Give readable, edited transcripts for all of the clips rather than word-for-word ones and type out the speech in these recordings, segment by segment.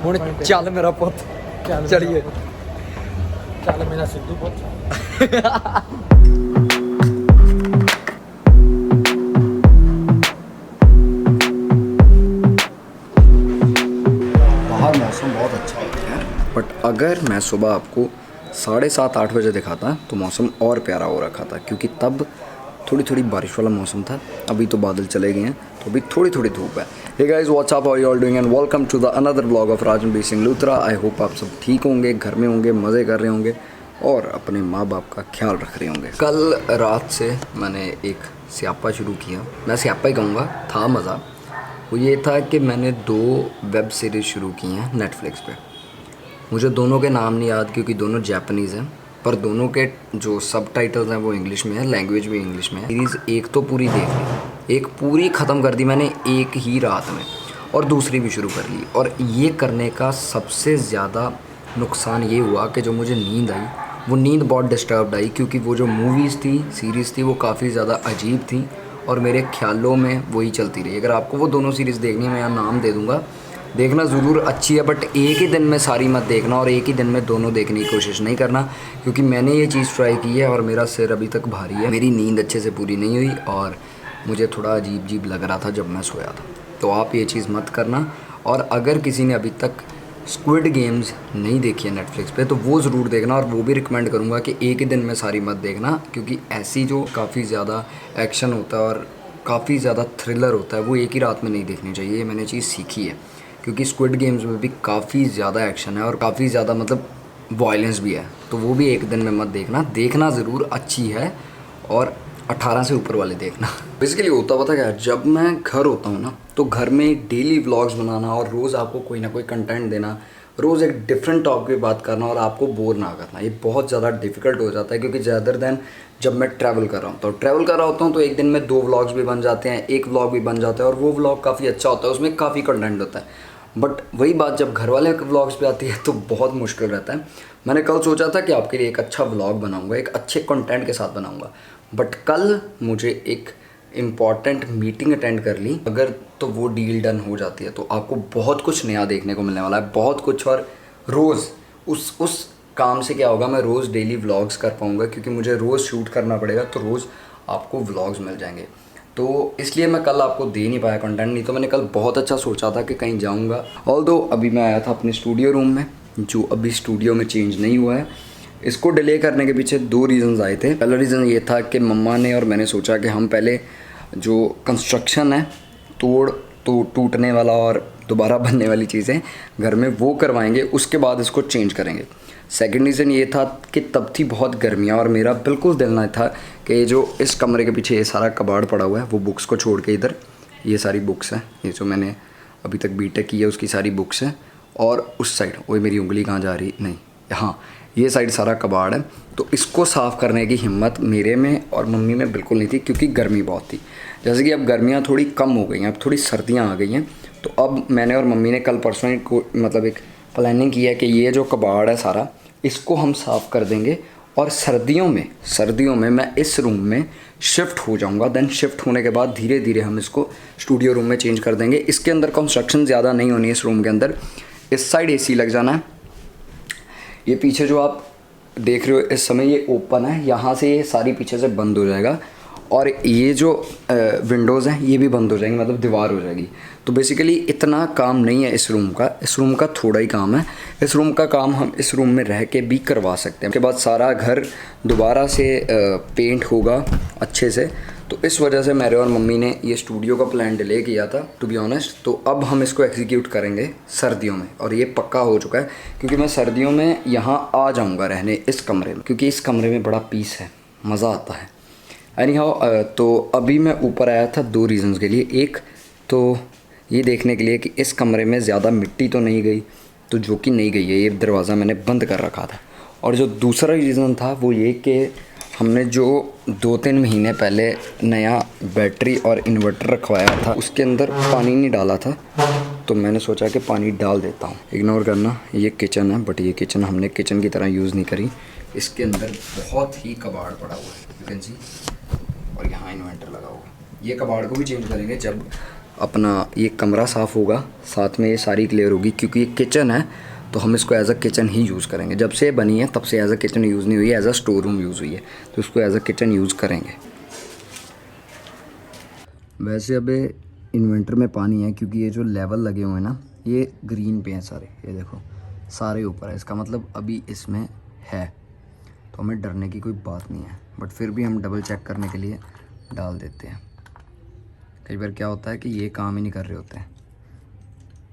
हुण चल मेरा पुत चलिए चल मेरा सिद्धू पुत। बाहर मौसम बहुत अच्छा होता है, बट अगर मैं सुबह आपको 7:30-8 बजे दिखाता तो मौसम और प्यारा हो रखा था, क्योंकि तब थोड़ी थोड़ी बारिश वाला मौसम था। अभी तो बादल चले गए हैं, तो अभी थोड़ी थोड़ी धूप है। Hey guys, what's up, how are you all doing and welcome to the another vlog of Rajanbir Singh Luthra. I hope आप सब ठीक होंगे, घर में होंगे, मज़े कर रहे होंगे और अपने माँ बाप का ख्याल रख रहे होंगे। कल रात से मैंने एक स्यापा शुरू किया, मैं स्यापा ही कहूँगा, था मज़ा। वो ये था कि मैंने 2 वेब सीरीज़ शुरू की हैं नेटफ्लिक्स पे। मुझे दोनों के नाम नहीं याद क्योंकि दोनों जापानीज़ हैं, पर दोनों के जो सबटाइटल्स हैं वो इंग्लिश में है, लैंग्वेज भी इंग्लिश में है। सीरीज़ एक तो पूरी देख ली, एक पूरी ख़त्म कर दी मैंने एक ही रात में, और दूसरी भी शुरू कर ली। और ये करने का सबसे ज़्यादा नुकसान ये हुआ कि जो मुझे नींद आई, वो नींद बहुत डिस्टर्ब्ड आई, क्योंकि वो जो मूवीज़ थी, सीरीज़ थी, वो काफ़ी ज़्यादा अजीब थी और मेरे ख्यालों में वही चलती रही। अगर आपको वो दोनों सीरीज़ देखनी है, मैं यहाँ नाम दे दूँगा, देखना ज़रूर, अच्छी है, बट एक ही दिन में सारी मत देखना और एक ही दिन में दोनों देखने की कोशिश नहीं करना, क्योंकि मैंने ये चीज़ ट्राई की है और मेरा सिर अभी तक भारी है। मेरी नींद अच्छे से पूरी नहीं हुई और मुझे थोड़ा अजीब अजीब लग रहा था जब मैं सोया था। तो आप ये चीज़ मत करना। और अगर किसी ने अभी तक स्क्विड गेम्स नहीं देखी है नेटफ्लिक्स पे, तो वो ज़रूर देखना, और वो भी रिकमेंड करूँगा कि एक ही दिन में सारी मत देखना, क्योंकि ऐसी जो काफ़ी ज़्यादा एक्शन होता है और काफ़ी ज़्यादा थ्रिलर होता है, वो एक ही रात में नहीं देखनी चाहिए। ये मैंने चीज़ सीखी है, क्योंकि स्क्विड गेम्स में भी काफ़ी ज़्यादा एक्शन है और काफ़ी ज़्यादा मतलब वायलेंस भी है, तो वो भी एक दिन में मत देखना। देखना ज़रूर, अच्छी है, और 18 से ऊपर वाले देखना। बेसिकली होता पता क्या है, जब मैं घर होता हूँ ना, तो घर में डेली व्लॉग्स बनाना और रोज़ आपको कोई ना कोई कंटेंट देना, रोज़ एक डिफरेंट टॉपिक पे बात करना और आपको बोर ना करना, ये बहुत ज़्यादा डिफिकल्ट हो जाता है। क्योंकि ज़्यादा देन जब मैं ट्रैवल कर रहा हूँ, तो ट्रैवल कर रहा होता हूँ, तो एक दिन में 2 व्लॉग्स भी बन जाते हैं, एक व्लॉग भी बन जाता है, और वो व्लॉग काफ़ी अच्छा होता है, उसमें काफ़ी कंटेंट होता है। बट वही बात जब घर वाले व्लॉग्स पे आती है तो बहुत मुश्किल रहता है। मैंने कल सोचा था कि आपके लिए एक अच्छा व्लॉग बनाऊंगा, एक अच्छे कंटेंट के साथ बनाऊंगा, बट कल मुझे एक इम्पॉर्टेंट मीटिंग अटेंड कर ली। अगर तो वो डील डन हो जाती है तो आपको बहुत कुछ नया देखने को मिलने वाला है, बहुत कुछ। और रोज़ उस काम से क्या होगा, मैं रोज़ डेली व्लॉग्स कर पाऊँगा, क्योंकि मुझे रोज़ शूट करना पड़ेगा, तो रोज़ आपको व्लॉग्स मिल जाएंगे। तो इसलिए मैं कल आपको दे नहीं पाया कंटेंट, नहीं तो मैंने कल बहुत अच्छा सोचा था कि कहीं जाऊंगा। ऑल्दो अभी मैं आया था अपने स्टूडियो रूम में, जो अभी स्टूडियो में चेंज नहीं हुआ है। इसको डिले करने के पीछे 2 रीज़न्स आए थे। पहला रीज़न ये था कि मम्मा ने और मैंने सोचा कि हम पहले जो कंस्ट्रक्शन है, टूटने वाला और दोबारा बनने वाली चीज़ें घर में, वो करवाएंगे, उसके बाद इसको चेंज करेंगे। सेकंड रीज़न ये था कि तब थी बहुत गर्मियाँ और मेरा बिल्कुल दिल ना था कि जो इस कमरे के पीछे ये सारा कबाड़ पड़ा हुआ है, वो बुक्स को छोड़ के इधर ये सारी बुक्स हैं, ये जो मैंने अभी तक बीटेक की है उसकी सारी बुक्स हैं, और उस साइड, वो मेरी उंगली कहाँ जा रही, नहीं, हाँ, ये साइड सारा कबाड़ है। तो इसको साफ़ करने की हिम्मत मेरे में और मम्मी में बिल्कुल नहीं थी, क्योंकि गर्मी बहुत थी। जैसे कि अब गर्मियाँ थोड़ी कम हो गई हैं, अब थोड़ी सर्दियाँ आ गई हैं, तो अब मैंने और मम्मी ने कल परसों ही मतलब एक प्लानिंग की है कि ये जो कबाड़ है सारा, इसको हम साफ़ कर देंगे, और सर्दियों में मैं इस रूम में शिफ्ट हो जाऊंगा। देन शिफ्ट होने के बाद धीरे धीरे हम इसको स्टूडियो रूम में चेंज कर देंगे। इसके अंदर कंस्ट्रक्शन ज़्यादा नहीं होनी है इस रूम के अंदर। इस साइड एसी लग जाना है, ये पीछे जो आप देख रहे हो इस समय ये ओपन है, यहाँ से ये सारी पीछे से बंद हो जाएगा, और ये जो विंडोज़ हैं ये भी बंद हो जाएंगी, मतलब दीवार हो जाएगी। तो बेसिकली इतना काम नहीं है इस रूम का थोड़ा ही काम है। इस रूम का काम हम इस रूम में रह के भी करवा सकते हैं। उसके बाद सारा घर दोबारा से पेंट होगा अच्छे से। तो इस वजह से मेरे और मम्मी ने ये स्टूडियो का प्लान डिले किया था, टू बी ऑनेस्ट। तो अब हम इसको एग्जीक्यूट करेंगे सर्दियों में, और ये पक्का हो चुका है, क्योंकि मैं सर्दियों में यहाँ आ जाऊँगा रहने इस कमरे में, क्योंकि इस कमरे में बड़ा पीस है, मज़ा आता है। एनी हाउ, तो अभी मैं ऊपर आया था 2 रीज़न्स के लिए। एक तो ये देखने के लिए कि इस कमरे में ज़्यादा मिट्टी तो नहीं गई, तो जो कि नहीं गई है, ये दरवाज़ा मैंने बंद कर रखा था। और जो दूसरा रीज़न था वो ये कि हमने जो 2-3 महीने पहले नया बैटरी और इन्वर्टर रखवाया था, उसके अंदर पानी नहीं डाला था, तो मैंने सोचा कि पानी डाल देता हूँ। इग्नोर करना, ये किचन है, बट ये किचन हमने किचन की तरह यूज़ नहीं करी। इसके अंदर बहुत ही कबाड़ पड़ा हुआ है, यू कैन सी, और यहाँ इन्वर्टर लगा हुआ है। ये कबाड़ को भी चेंज करेंगे जब अपना ये कमरा साफ़ होगा, साथ में ये सारी क्लियर होगी, क्योंकि ये किचन है तो हम इसको एज अ किचन ही यूज़ करेंगे। जब से बनी है तब से एज अ किचन यूज़ नहीं हुई है, as a store room use हुई है, तो इसको एज अ किचन यूज़ करेंगे। वैसे अब इन्वेंटर में पानी है, क्योंकि ये जो लेवल लगे हुए हैं ना ये ग्रीन पे हैं सारे, ये देखो सारे ऊपर है, इसका मतलब अभी इसमें है, तो हमें डरने की कोई बात नहीं है। बट फिर भी हम डबल चेक करने के लिए डाल देते हैं। कई बार क्या होता है कि ये काम ही नहीं कर रहे होते हैं,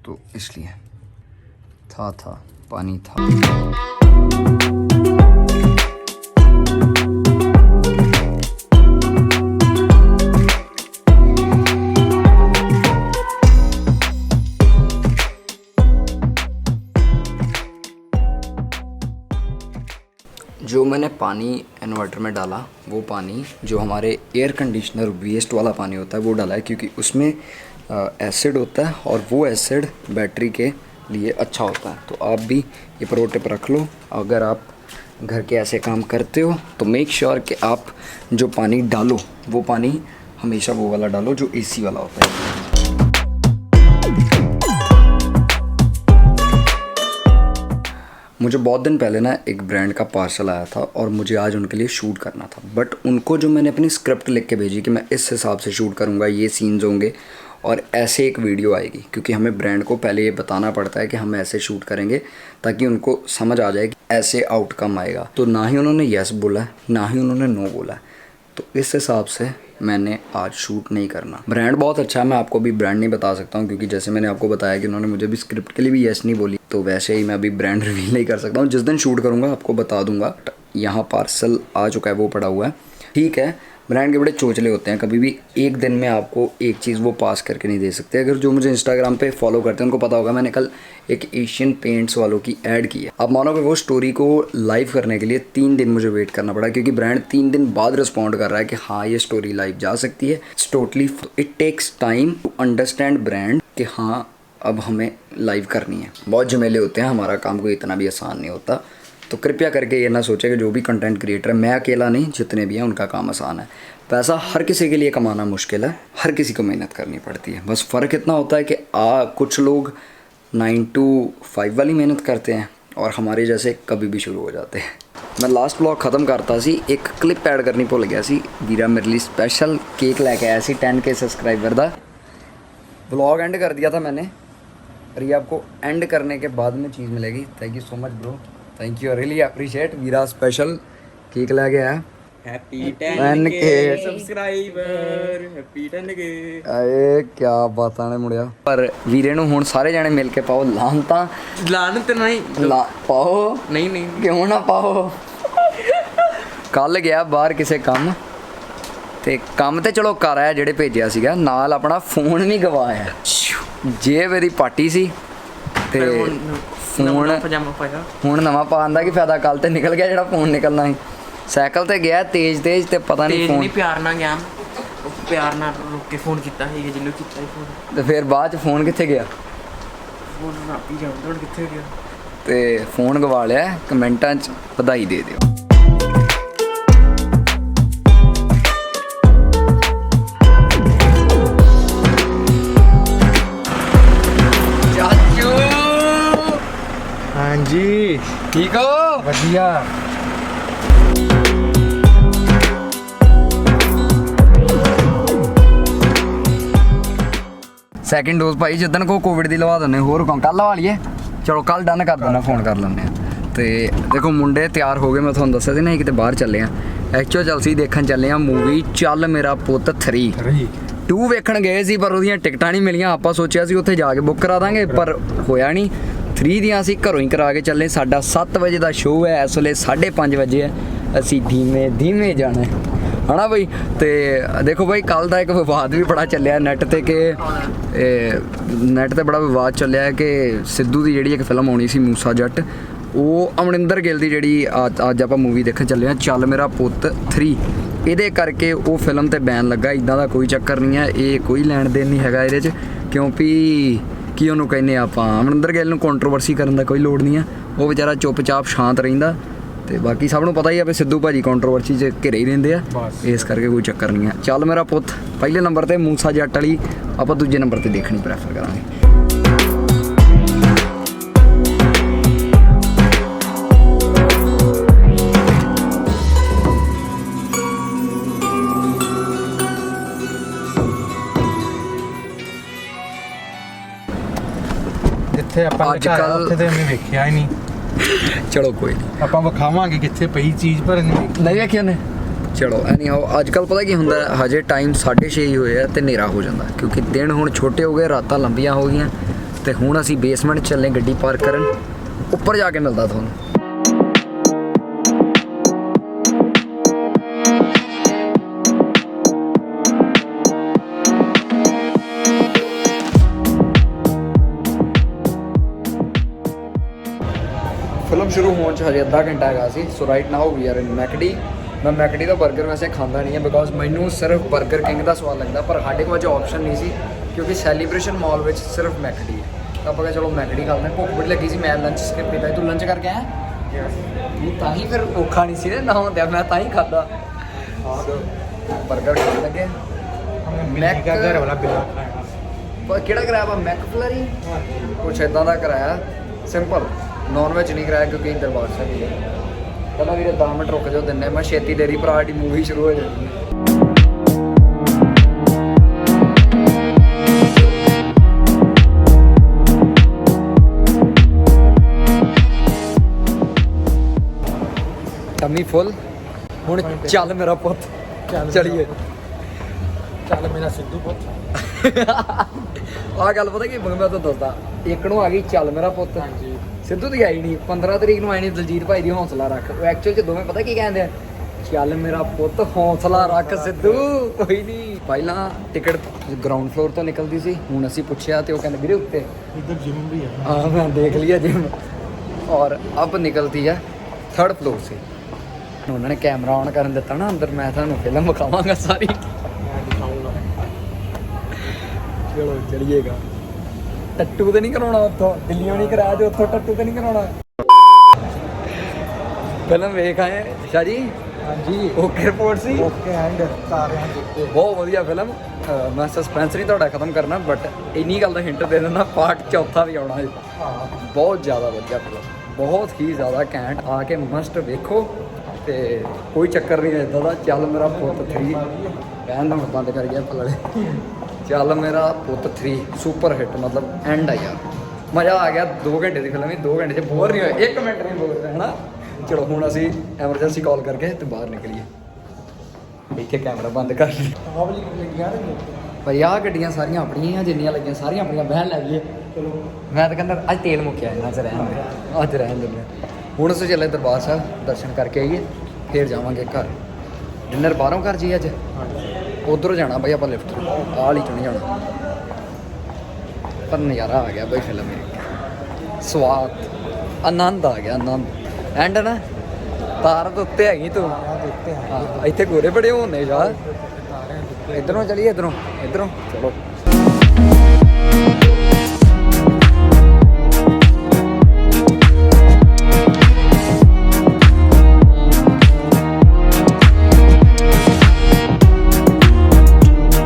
तो इसलिए था पानी था। जो मैंने पानी इन्वर्टर में डाला वो पानी जो हमारे एयर कंडीशनर वेस्ट वाला पानी होता है वो डाला है, क्योंकि उसमें एसिड होता है और वो एसिड बैटरी के लिए अच्छा होता है। तो आप भी ये प्रो टिप रख लो, अगर आप घर के ऐसे काम करते हो तो मेक श्योर कि आप जो पानी डालो वो पानी हमेशा वो वाला डालो जो एसी वाला होता है। मुझे बहुत दिन पहले ना एक ब्रांड का पार्सल आया था और मुझे आज उनके लिए शूट करना था, बट उनको जो मैंने अपनी स्क्रिप्ट लिख के भेजी कि मैं इस हिसाब से शूट करूँगा, ये सीन्स होंगे और ऐसे एक वीडियो आएगी, क्योंकि हमें ब्रांड को पहले ये बताना पड़ता है कि हम ऐसे शूट करेंगे ताकि उनको समझ आ जाए कि ऐसे आउटकम आएगा। तो ना ही उन्होंने येस बोला ना ही उन्होंने नो बोला, तो इस हिसाब से मैंने आज शूट नहीं करना। ब्रांड बहुत अच्छा है, मैं आपको भी ब्रांड नहीं बता सकता हूँ, क्योंकि जैसे मैंने आपको बताया कि उन्होंने मुझे भी स्क्रिप्ट के लिए भी येस नहीं बोली, तो वैसे ही मैं अभी ब्रांड रिवील नहीं कर सकता हूँ। जिस दिन शूट करूँगा आपको बता दूंगा। यहाँ पार्सल आ चुका है, वो पड़ा हुआ है, ठीक है। ब्रांड के बड़े चोचले होते हैं, कभी भी एक दिन में आपको एक चीज़ वो पास करके नहीं दे सकते। अगर जो मुझे इंस्टाग्राम पे फॉलो करते हैं उनको पता होगा, मैंने कल एक एशियन पेंट्स वालों की ऐड की है। आप मानोगे वो स्टोरी को लाइव करने के लिए 3 दिन मुझे वेट करना पड़ा, क्योंकि ब्रांड 3 दिन बाद रिस्पॉन्ड कर रहा है कि हाँ ये स्टोरी लाइव जा सकती है। It's totally, it takes time to understand brand कि हाँ अब हमें लाइव करनी है। बहुत झमेले होते हैं, हमारा काम कोई इतना भी आसान नहीं होता। तो कृपया करके ये ना सोचें कि जो भी कंटेंट क्रिएटर है, मैं अकेला नहीं, जितने भी हैं उनका काम आसान है। पैसा हर किसी के लिए कमाना मुश्किल है, हर किसी को मेहनत करनी पड़ती है। बस फ़र्क इतना होता है कि कुछ लोग 9 to 5 वाली मेहनत करते हैं और हमारे जैसे कभी भी शुरू हो जाते हैं। मैं लास्ट ब्लॉग ख़त्म करता सी, एक क्लिप ऐड करनी भुल गया सी। वीरा मेरे लिए स्पेशल केक लेके आया सी 10K सब्सक्राइबर का। ब्लॉग एंड कर दिया था मैंने, और ये आपको एंड करने के बाद में चीज़ मिलेगी। Thank you so much bro, thank you, really appreciate. Veera special cake ले गया, happy 10K subscriber, happy 10K। अरे क्या बात ने मुड़िया। पर वीरे ਨੂੰ ਹੁਣ ਸਾਰੇ ਜਣੇ ਮਿਲ ਕੇ ਪਾਓ ਲਾਂਤਾ। ਲਾਨ ਤੇ ਨਹੀਂ ਪਾਓ, ਨਹੀਂ ਕਿਉਂ ਨਾ ਪਾਓ। ਕੱਲ ਗਿਆ ਬਾਹਰ ਕਿਸੇ ਕੰਮ ਤੇ ਕੰਮ ਤੇ ਚਲੋ ਕਰ ਆਇਆ ਜਿਹੜੇ ਭੇਜਿਆ ਸੀਗਾ, ਨਾਲ ਆਪਣਾ ਫੋਨ ਨਹੀਂ ਗਵਾਇਆ। ਜੇ ਮੇਰੀ ਪਾਰਟੀ ਸੀ ਤੇ ਫੋਨ ਪਜਾਮਾ ਪਾਇਆ, ਹੁਣ ਨਵਾਂ ਪਾਉਣ ਦਾ ਕੀ ਫਾਇਦਾ, ਕੱਲ ਤੇ ਨਿਕਲ ਗਿਆ ਜਿਹੜਾ ਫੋਨ ਨਿਕਲਣਾ ਸੀ। ਸਾਈਕਲ ਤੇ ਗਿਆ ਤੇਜ਼ ਤੇ ਪਤਾ ਨਹੀਂ ਫੋਨ ਪਿਆਰ ਨਾਲ ਗਿਆ, ਪਿਆਰ ਨਾਲ ਰੁਕ ਕੇ ਫੋਨ ਕੀਤਾ ਸੀ ਜਿਹਨੂੰ ਕੀਤਾ ਸੀ ਫੋਨ, ਤੇ ਫਿਰ ਬਾਅਦ ਚ ਫੋਨ ਕਿੱਥੇ ਗਿਆ, ਫੋਨ ਰਾਪੀ ਜਾਂਦਾ ਹੁਣ ਕਿੱਥੇ ਗਿਆ, ਤੇ ਫੋਨ ਗਵਾ ਲਿਆ। ਕਮੈਂਟਾਂ 'ਚ ਵਧਾਈ ਦੇ ਦਿਓ। हाँ जी ਠੀਕ ਹੋ? बढ़िया। ਸੈਕਿੰਡ ਡੋਜ਼ ਭਾਈ ਜਿੱਦਣ ਕੋ ਕੋਵਿਡ ਦੀ ਲਵਾ ਦਿੰਦੇ, ਹੋਰ ਕੱਲ ਲਵਾ ਲਈਏ, ਚਲੋ ਕੱਲ ਡਨ ਕਰ ਦਿੰਦਾ, ਫੋਨ ਕਰ ਲੈਂਦੇ ਆ। ਤੇ ਦੇਖੋ ਮੁੰਡੇ ਤਿਆਰ ਹੋ ਗਏ, ਮੈਂ ਤੁਹਾਨੂੰ ਦੱਸਿਆ ਸੀ ਨਾ ਕਿਤੇ ਬਾਹਰ ਚੱਲੇ ਆ। ਐਕਚੁਅਲ ਚਲਸੀ ਦੇਖਣ ਚੱਲੇ ਆ ਮੂਵੀ ਚੱਲ ਮੇਰਾ ਪੁੱਤ 3 ਵੇਖਣ ਗਏ ਸੀ, ਪਰ ਉਹਦੀਆਂ ਟਿਕਟਾਂ ਨਹੀਂ ਮਿਲੀਆਂ। ਆਪਾਂ ਸੋਚਿਆ ਸੀ ਉੱਥੇ ਜਾ ਕੇ ਬੁੱਕ ਕਰਾ ਦਾਂਗੇ, ਪਰ ਹੋਇਆ ਨਹੀਂ। 3 ਦੀਆਂ ਅਸੀਂ ਘਰੋਂ ਹੀ ਕਰਾ ਕੇ ਚੱਲੇ। ਸਾਡਾ 7 ਵਜੇ ਦਾ ਸ਼ੋਅ ਹੈ, ਇਸ ਵੇਲੇ 5:30 ਵਜੇ ਹੈ। ਅਸੀਂ ਧੀਮੇ ਜਾਣਾ ਹੈ ਨਾ ਬਈ। ਤੇ ਦੇਖੋ ਬਾਈ ਕੱਲ ਦਾ ਇੱਕ ਵਿਵਾਦ ਵੀ ਬੜਾ ਚੱਲਿਆ ਨੈੱਟ ਤੇ, ਕਿ ਨੈੱਟ ਤੇ ਬੜਾ ਵਿਵਾਦ ਚੱਲਿਆ ਹੈ ਕਿ ਸਿੱਧੂ ਦੀ ਜਿਹੜੀ ਇੱਕ ਫਿਲਮ ਆਉਣੀ ਸੀ ਮੂਸਾ ਜੱਟ, ਉਹ ਅਮਰਿੰਦਰ ਗਿੱਲ ਦੀ ਜਿਹੜੀ ਅੱਜ ਆਪਾਂ ਮੂਵੀ ਦੇਖਣ ਚੱਲੇ ਹਾਂ ਚੱਲ ਮੇਰਾ ਪੁੱਤ 3, ਇਹਦੇ ਕਰਕੇ ਉਹ ਫਿਲਮ ਤੇ ਬੈਨ ਲੱਗਾ। ਇੱਦਾਂ ਦਾ ਕੋਈ ਚੱਕਰ ਨਹੀਂ ਹੈ, ਇਹ ਕੋਈ ਲੈਣ ਦੇਣ ਨਹੀਂ ਹੈਗਾ ਇਹਦੇ 'ਚ, ਕਿਉਂਕਿ ਕੀ ਉਹਨੂੰ ਕਹਿੰਦੇ ਆਪਾਂ, ਅਮਰਿੰਦਰ ਗਿੱਲ ਨੂੰ ਕੰਟਰੋਵਰਸੀ ਕਰਨ ਦਾ ਕੋਈ ਲੋੜ ਨਹੀਂ ਹੈ। ਉਹ ਵਿਚਾਰਾ ਚੁੱਪ ਚਾਪ ਸ਼ਾਂਤ ਰਹਿੰਦਾ ਤੇ ਬਾਕੀ ਸਭ ਨੂੰ ਪਤਾ ਹੀ ਆ ਵੀ ਸਿੱਧੂ ਭਾਜੀ ਕੰਟਰੋਵਰਸੀ 'ਚ ਘਿਰੇ ਹੀ ਰਹਿੰਦੇ ਆ, ਇਸ ਕਰਕੇ ਕੋਈ ਚੱਕਰ ਨਹੀਂ ਆ। ਚੱਲ ਮੇਰਾ ਪੁੱਤ ਪਹਿਲੇ ਨੰਬਰ ਤੇ ਮੂਸਾ ਜੱਟ ਵਾਲੀ, ਆਪਾਂ ਦੂਜੇ ਨੰਬਰ ਤੇ ਦੇਖਣੀ ਪ੍ਰੈਫਰ ਕਰਾਂਗੇ। ਜਿੱਥੇ ਆਪਾਂ ਅੱਜ ਕੱਲ੍ਹ- ਉੱਥੇ ਤੇ ਉਹਨੇ ਵੇਖਿਆ ਹੀ ਨਹੀਂ। ਚਲੋ ਕੋਈ ਨਹੀਂ, ਆਪਾਂ ਵਿਖਾਵਾਂਗੇ ਕਿੱਥੇ ਪਈ ਚੀਜ਼, ਪਰ ਇਹਨੇ ਵੇਖੀ ਨਹੀਂ ਵੇਖਿਆ ਨੇ। ਚਲੋ ਐਨੀ ਹਾਓ, ਅੱਜ ਕੱਲ ਪਤਾ ਕੀ ਹੁੰਦਾ, ਹਜੇ ਟਾਈਮ 6:30 ਹੀ ਹੋਏ ਆ ਤੇ ਹਨੇਰਾ ਹੋ ਜਾਂਦਾ, ਕਿਉਂਕਿ ਦਿਨ ਹੁਣ ਛੋਟੇ ਹੋ ਗਏ, ਰਾਤਾਂ ਲੰਬੀਆਂ ਹੋ ਗਈਆਂ। ਤੇ ਹੁਣ ਅਸੀਂ ਬੇਸਮੈਂਟ ਚੱਲੇ ਗੱਡੀ ਪਾਰਕ ਕਰਨ, ਉੱਪਰ ਜਾ ਕੇ ਮਿਲਦਾ ਤੁਹਾਨੂੰ। ਫਿਲਮ ਸ਼ੁਰੂ ਹੋਣ 'ਚ ਹਜੇ ਅੱਧਾ ਘੰਟਾ ਹੈਗਾ ਸੀ। So right now we are in McD. ਮੈਂ ਮੈਕਡੀ ਦਾ 버ਗਰ ਵੈਸੇ ਖਾਂਦਾ ਨਹੀਂ ਹੈ, ਬਿਕੋਜ਼ ਮੈਨੂੰ ਸਿਰਫ 버ਗਰ ਕਿੰਗ ਦਾ ਸਵਾਦ ਲੱਗਦਾ, ਪਰ ਸਾਡੇ ਕੋਲ ਅੱਜ ਆਪਸ਼ਨ ਨਹੀਂ ਸੀ ਕਿਉਂਕਿ ਸੈਲੀਬ੍ਰੇਸ਼ਨ ਮਾਲ ਵਿੱਚ ਸਿਰਫ ਮੈਕਡੀ ਹੈ। ਤਾਂ ਆਪਾਂ ਕਿਹਾ ਚਲੋ ਮੈਕਡੀ ਖਾ ਲੈਂਦੇ। ਭੁੱਖ ਬੜੀ ਲੱਗੀ ਸੀ, ਮੈਂ ਲੰਚ ਸਕਿਪ ਕੀਤਾ। ਤੂੰ ਲੰਚ ਕਰਕੇ ਆਇਆ? ਤੂੰ ਤਾਂ ਹੀ ਫਿਰ ਔਖਾ ਨਹੀਂ ਸੀ ਨਾ ਹੁੰਦਿਆ, ਮੈਂ ਤਾਂ ਹੀ ਖਾਦਾ। 버ਗਰ ਖਾਣ ਲੱਗੇ। ਮੈਕ ਦਾ ਘਰ ਵਾਲਾ ਬਿੱਲਾ ਖਾਇਆ। ਪਰ ਕਿਹੜਾ ਕਰਾਇਆ ਵਾ? ਮੈਕਫਲਰੀ ਕੁਛ ਇਦਾਂ ਦਾ ਕਰਾਇਆ, ਸਿੰਪਲ, ਨੌਨ ਵੈਜ ਨਹੀਂ ਕਰਾਇਆ ਕਿਉਂਕਿ ਦਰਬਾਰ ਸਾਹਿਬ ਹੀ ਹੈ। ਪਹਿਲਾਂ ਵੀਰੇ 10 ਮਿੰਟ ਰੁਕ ਜਾਓ, ਦਿੰਨੇ ਮੈਂ ਛੇਤੀ ਤੇਰੀ ਭਰਾ ਦੀ ਮੂਵੀ ਸ਼ੁਰੂ ਹੋ ਜਾਣੀ ਹੈ। ਟਮੀ ਫੁੱਲ। ਹੁਣ ਚੱਲ ਮੇਰਾ ਪੁੱਤ, ਚਲੀਏ। ਚੱਲ ਮੇਰਾ ਸਿੱਧੂ ਪੁੱਤ। ਆਹ ਗੱਲ ਪਤਾ ਕੀ ਮੈਂ ਤੁਹਾਨੂੰ ਦੱਸਦਾ, ਇੱਕ ਨੂੰ ਆ ਗਈ ਚੱਲ ਮੇਰਾ ਪੁੱਤ, ਹਾਂਜੀ। ਸਿੱਧੂ ਦੀ ਆਈ ਨਹੀਂ, 15 ਤਰੀਕ ਨੂੰ ਆਈ ਨਹੀਂ। ਦਲਜੀਤ ਭਾਈ ਦੀ ਹੌਸਲਾ ਰੱਖ, ਉਹ ਐਕਚੁਅਲ 'ਚ ਦੋਵੇਂ ਪਤਾ ਕੀ ਕਹਿੰਦੇ ਆ, ਚੱਲ ਮੇਰਾ ਪੁੱਤ ਹੌਸਲਾ ਰੱਖ ਸਿੱਧੂ, ਕੋਈ ਨਹੀਂ। ਪਹਿਲਾਂ ਟਿਕਟ ਗਰਾਊਂਡ ਫਲੋਰ ਤੋਂ ਨਿਕਲਦੀ ਸੀ, ਹੁਣ ਅਸੀਂ ਪੁੱਛਿਆ ਤੇ ਉਹ ਕਹਿੰਦੇ ਵੀਰੇ ਉੱਤੇ। ਇੱਧਰ ਜਿਮ ਵੀ ਹੈ। हाँ मैं देख लिया जिम, और अब निकलती है 3rd फ्लोर से। उन्होंने कैमरा ऑन कर दिता ना अंदर, मैं थानू फिल्म विखावांगा सारी। ਮੈਂ ਦਿਖਾਉਂਗਾ। चलो चलिएगा। टट्टू तो नहीं कराना उतो, दिल्लियों नहीं कराया जो उतो टट्टू तो नहीं कराना। फिल्म वेख आए शाह जी? ਹਾਂਜੀ। ओके रिपोर्ट सी, ਓਕੇ ਐਂਡ ਤਾਰਿਆਂ ਦੇ ਉੱਤੇ। बहुत वधिया फिल्म। मैं सस्पेंस नहीं ਤੁਹਾਡਾ ਖਤਮ ਕਰਨਾ, ਬਟ ਇੰਨੀ ਗੱਲ ਦਾ ਹਿੰਟ ਦੇ ਦਿੰਦਾ, ਪਾਰਟ ਚੌਥਾ ਵੀ ਆਉਣਾ ਹੈ। ਹਾਂ। ਬਹੁਤ ਜ਼ਿਆਦਾ ਵਧੀਆ ਫਿਲਮ, ਬਹੁਤ ਹੀ ਜ਼ਿਆਦਾ ਘੈਂਟ, ਆ ਕੇ ਮਸਟ ਵੇਖੋ। ਤੇ ਕੋਈ ਚੱਕਰ ਨਹੀਂ ਇਦਾਂ ਦਾ। ਚੱਲ ਮੇਰਾ ਪੁੱਤ 3 ਕਹਿਣ ਦਾ ਹੁਣ ਬੰਦ ਕਰ ਗਿਆ ਪਲੜੇ। ਚੱਲ ਮੇਰਾ ਪੁੱਤ 3 ਸੁਪਰ ਹਿੱਟ, ਮਤਲਬ ਐਂਡ ਆ ਯਾਰ, ਮਜ਼ਾ ਆ ਗਿਆ। 2 ਘੰਟੇ ਦੀ ਫਿਲਮ ਹੀ, 2 ਘੰਟੇ 'ਚ ਬੋਰ ਨਹੀਂ ਹੋਏ, 1 ਮਿੰਟ ਨਹੀਂ ਬੋਰ ਹੋਏ, ਹੈ ਨਾ। ਚਲੋ ਹੁਣ ਅਸੀਂ ਐਮਰਜੈਂਸੀ ਕਾਲ ਕਰਕੇ ਤੇ ਬਾਹਰ ਨਿਕਲੀਏ। ਇੱਥੇ ਕੈਮਰਾ ਬੰਦ ਕਰ ਲਈ। ਆਹ ਵਾਲੀ ਲੱਗੀਆਂ ਨੇ। ਭਾਈ ਆਹ ਗੱਡੀਆਂ ਸਾਰੀਆਂ ਆਪਣੀਆਂ ਆ, ਜਿੰਨੀਆਂ ਲੱਗੀਆਂ ਸਾਰੀਆਂ ਆਪਣੀਆਂ, ਬਹਿਣ ਲੱਗ ਗਏ। ਚਲੋ ਮੈਂ ਤਾਂ ਕਹਿੰਦਾ ਅੱਜ ਤੇਲ ਮੁੱਕਿਆ ਇਹਨਾਂ 'ਚ, ਰਹਿਣ ਦੇ, ਅੱਜ ਰਹਿਣ ਦਿੰਦੇ। ਹੁਣ ਅਸੀਂ ਚੱਲੇ ਦਰਬਾਰ ਸਾਹਿਬ, ਦਰਸ਼ਨ ਕਰਕੇ ਆਈਏ, ਫਿਰ ਜਾਵਾਂਗੇ ਘਰ। ਡਿਨਰ ਬਾਹਰੋਂ ਕਰ ਜੀ ਅੱਜ, ਉਧਰੋਂ ਜਾਣਾ ਬਈ ਆਪਾਂ ਲਿਫਟ, ਆਹ ਵਾਲੀ ਚੋਂ ਨਹੀਂ ਜਾਣਾ। ਪਰ ਨਜ਼ਾਰਾ ਆ ਗਿਆ ਬਈ ਫਿਲਮ ਮੇਰੀ, ਸਵਾਦ, ਆਨੰਦ ਆ ਗਿਆ, ਆਨੰਦ। ਐਂਡ ਨਾ ਤਾਰ ਦੇ ਉੱਤੇ ਹੈਗੀ ਤੂੰ। ਤਾਰਿਆਂ ਦੇ ਉੱਤੇ ਹੈ। ਹਾਂ ਇੱਥੇ ਗੋਰੇ ਬੜੇ ਹੋਣੇ ਯਾਰ। ਤਾਰਿਆਂ ਦੇ ਉੱਤੇ। ਇਧਰੋਂ ਚਲੀਏ, ਇਧਰੋਂ, ਇਧਰੋਂ ਚਲੋ।